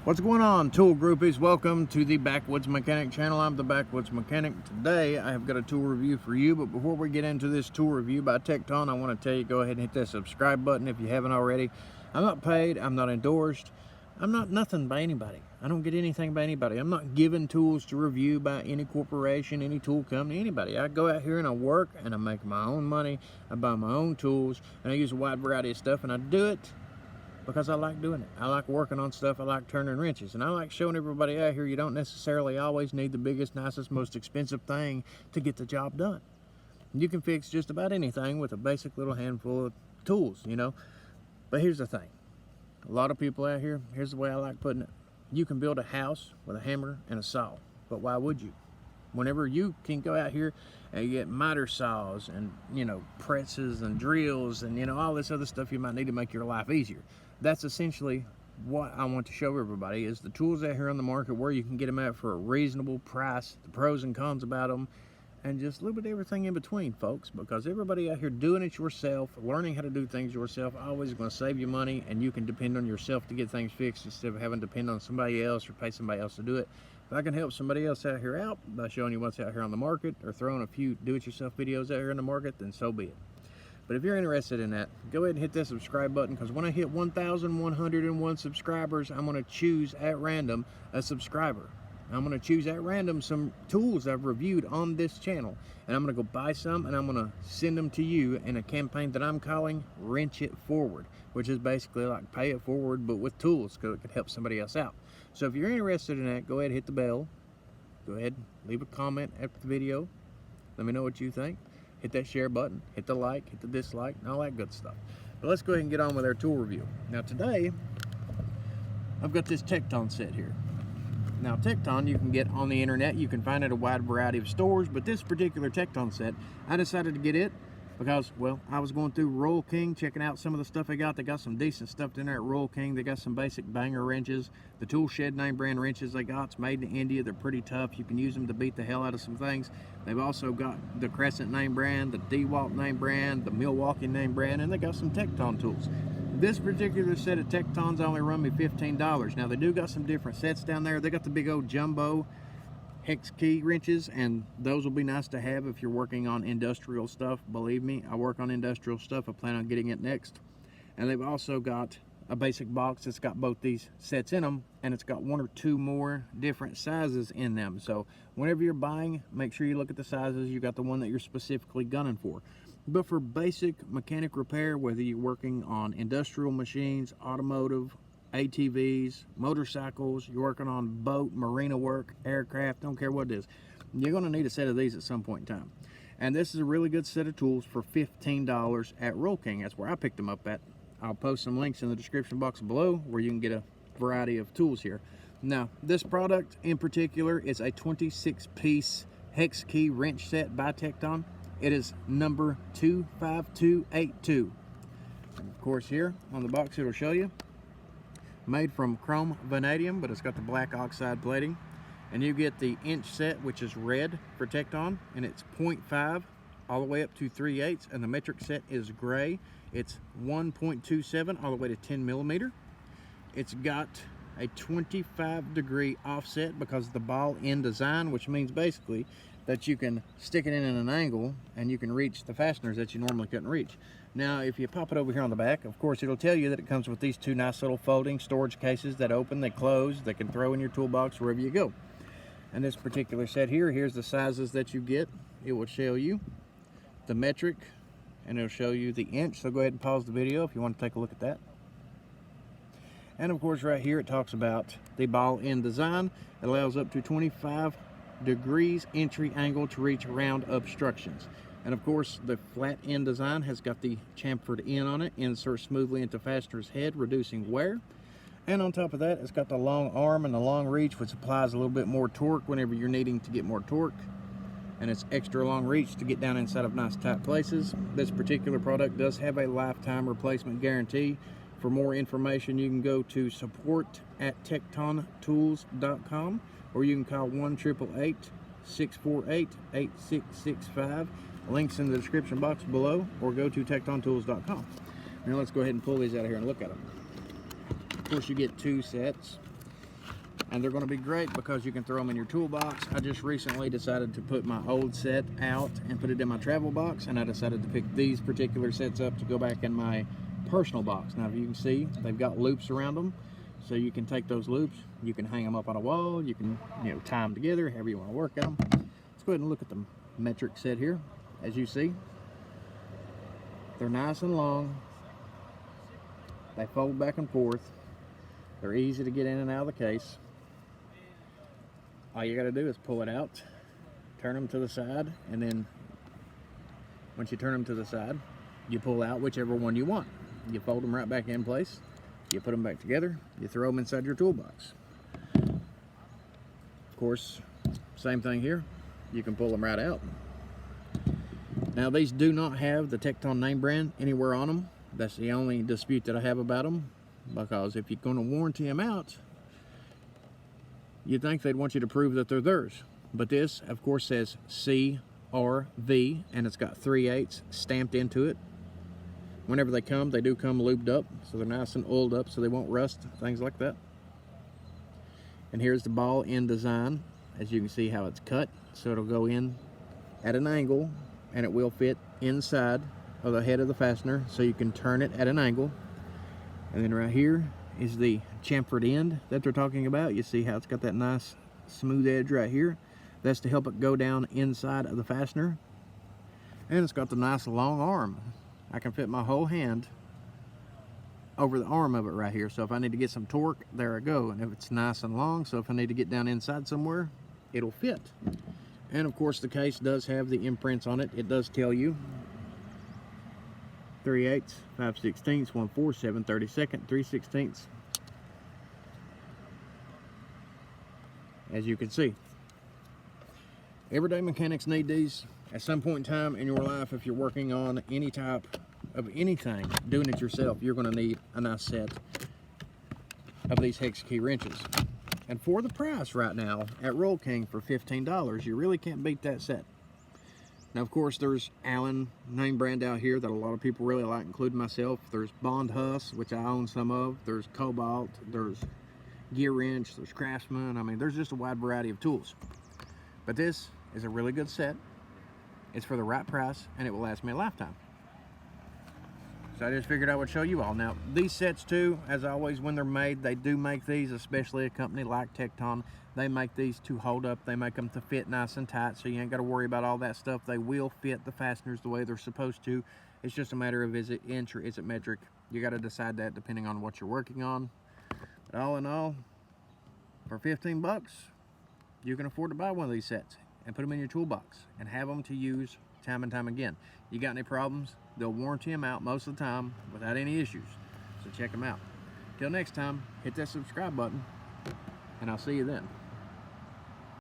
What's going on, tool groupies? Welcome to the Backwoods Mechanic channel. I'm the Backwoods Mechanic. Today I have got a tool review for you, but before we get into this tool review by Tecton, I want to tell you, go ahead and hit that subscribe button if you haven't already. I'm not paid, I'm not endorsed, I'm not nothing by anybody. I don't get anything by anybody. I'm not given tools to review by any corporation, any tool company, anybody. I go out here and I work and I make my own money, I buy my own tools, and I use a wide variety of stuff, and I do it because I like doing it. I like working on stuff, I like turning wrenches, and I like showing everybody out here you don't necessarily always need the biggest, nicest, most expensive thing to get the job done. You can fix just about anything with a basic little handful of tools, you know. But here's the thing. A lot of people out here, here's the way I like putting it. You can build a house with a hammer and a saw, but why would you? Whenever you can go out here and you get miter saws and, you know, presses and drills and, you know, all this other stuff you might need to make your life easier. That's essentially what I want to show everybody, is the tools out here on the market, where you can get them at for a reasonable price, the pros and cons about them, and just a little bit of everything in between, folks, because everybody out here doing it yourself, learning how to do things yourself, always going to save you money, and you can depend on yourself to get things fixed instead of having to depend on somebody else or pay somebody else to do it. If I can help somebody else out here out by showing you what's out here on the market or throwing a few do-it-yourself videos out here in the market, then so be it. But if you're interested in that, go ahead and hit that subscribe button, because when I hit 1,101 subscribers, I'm going to choose at random a subscriber. I'm going to choose at random some tools I've reviewed on this channel, and I'm going to go buy some, and I'm going to send them to you in a campaign that I'm calling Wrench It Forward, which is basically like pay it forward, but with tools, so it could help somebody else out. So if you're interested in that, go ahead and hit the bell. Go ahead, leave a comment after the video. Let me know what you think. Hit that share button, hit the like, hit the dislike, and all that good stuff. But let's go ahead and get on with our tool review. Now today, I've got this Tecton set here. Now Tecton you can get on the internet, you can find it at a wide variety of stores, but this particular Tecton set, I decided to get it because, well, I was going through Royal King, checking out some of the stuff they got. They got some decent stuff in there at Royal King. They got some basic banger wrenches. The Tool Shed name brand wrenches they got, it's made in India. They're pretty tough. You can use them to beat the hell out of some things. They've also got the Crescent name brand, the DeWalt name brand, the Milwaukee name brand, and they got some Tecton tools. This particular set of Tectons only run me $15. Now they do got some different sets down there. They got the big old Jumbo Hex Key Wrenches, and those will be nice to have if you're working on industrial stuff. Believe me, I work on industrial stuff. I plan on getting it next. And they've also got a basic box that's got both these sets in them, and it's got one or two more different sizes in them. So whenever you're buying, make sure you look at the sizes. You got the one that you're specifically gunning for. But for basic mechanic repair, whether you're working on industrial machines, automotive, ATVs, motorcycles, you're working on boat, marina work, aircraft, don't care what it is, you're going to need a set of these at some point in time. And this is a really good set of tools for $15 at Royal King. That's where I picked them up at. I'll post some links in the description box below where you can get a variety of tools here. Now, this product in particular is a 26-piece Hex Key Wrench set by Tecton. It is number 25282. And of course, here on the box it'll show you, made from Chrome Vanadium, but it's got the black oxide plating. And you get the inch set, which is red for Tecton, and it's 0.5 all the way up to 3/8, and the metric set is gray. It's 1.27 all the way to 10 millimeter. It's got a 25-degree offset because of the ball end design, which means basically that you can stick it in at an angle and you can reach the fasteners that you normally couldn't reach. Now, if you pop it over here on the back, of course, it'll tell you that it comes with these two nice little folding storage cases that open, they close, they can throw in your toolbox wherever you go. And this particular set here, here's the sizes that you get. It will show you the metric and it'll show you the inch. So go ahead and pause the video if you want to take a look at that. And of course, right here it talks about the ball end design. It allows up to 25 degrees entry angle to reach round obstructions. And of course, the flat end design has got the chamfered end on it, inserts smoothly into fastener's head, reducing wear. And on top of that, it's got the long arm and the long reach, which applies a little bit more torque whenever you're needing to get more torque. And it's extra long reach to get down inside of nice tight places. This particular product does have a lifetime replacement guarantee. For more information, you can go to support@tektontools.com, or you can call 1-888-648-8665. Links in the description box below, or go to tektontools.com. Now let's go ahead and pull these out of here and look at them. Of course, you get two sets. And they're going to be great because you can throw them in your toolbox. I just recently decided to put my old set out and put it in my travel box, and I decided to pick these particular sets up to go back in my personal box. Now, if you can see, they've got loops around them, so you can take those loops, you can hang them up on a wall, you can, you know, tie them together however you want to work at them. Let's go ahead and look at the metric set here. As you see, they're nice and long, they fold back and forth, they're easy to get in and out of the case. All you got to do is pull it out, turn them to the side, and then once you turn them to the side, you pull out whichever one you want. You fold them right back in place, you put them back together, you throw them inside your toolbox. Of course, same thing here, you can pull them right out. Now, these do not have the Tecton name brand anywhere on them. That's the only dispute that I have about them, because if you're going to warranty them out, you'd think they'd want you to prove that they're theirs. But this, of course, says CRV, and it's got 3/8 stamped into it. Whenever they come, they do come lubed up, so they're nice and oiled up so they won't rust, things like that. And here's the ball end design. As you can see how it's cut, so it'll go in at an angle, and it will fit inside of the head of the fastener, so you can turn it at an angle. And then right here is the chamfered end that they're talking about. You see how it's got that nice smooth edge right here. That's to help it go down inside of the fastener. And it's got the nice long arm. I can fit my whole hand over the arm of it right here. So if I need to get some torque, there I go. And if it's nice and long, so if I need to get down inside somewhere, it'll fit. And of course, the case does have the imprints on it. It does tell you 3/8, 5/16, 1/4, 7/32, 3/16. As you can see, everyday mechanics need these at some point in time in your life. If you're working on any type of anything, doing it yourself, you're going to need a nice set of these Hex Key Wrenches. And for the price right now at Roll King for $15, you really can't beat that set. Now, of course, there's Allen name brand out here that a lot of people really like, including myself. There's Bond Huss, which I own some of. There's Kobalt. There's Gear Wrench. There's Craftsman. I mean, there's just a wide variety of tools. But this is a really good set. It's for the right price, and it will last me a lifetime. So I just figured I would show you all. Now, these sets too, as always, when they're made, they do make these, especially a company like Tecton. They make these to hold up. They make them to fit nice and tight, so you ain't got to worry about all that stuff. They will fit the fasteners the way they're supposed to. It's just a matter of, is it inch or is it metric? You got to decide that depending on what you're working on. But all in all, for 15 bucks, you can afford to buy one of these sets and put them in your toolbox and have them to use time and time again. You got any problems, they'll warranty them out most of the time without any issues. So check them out. Till next time, hit that subscribe button, and I'll see you then.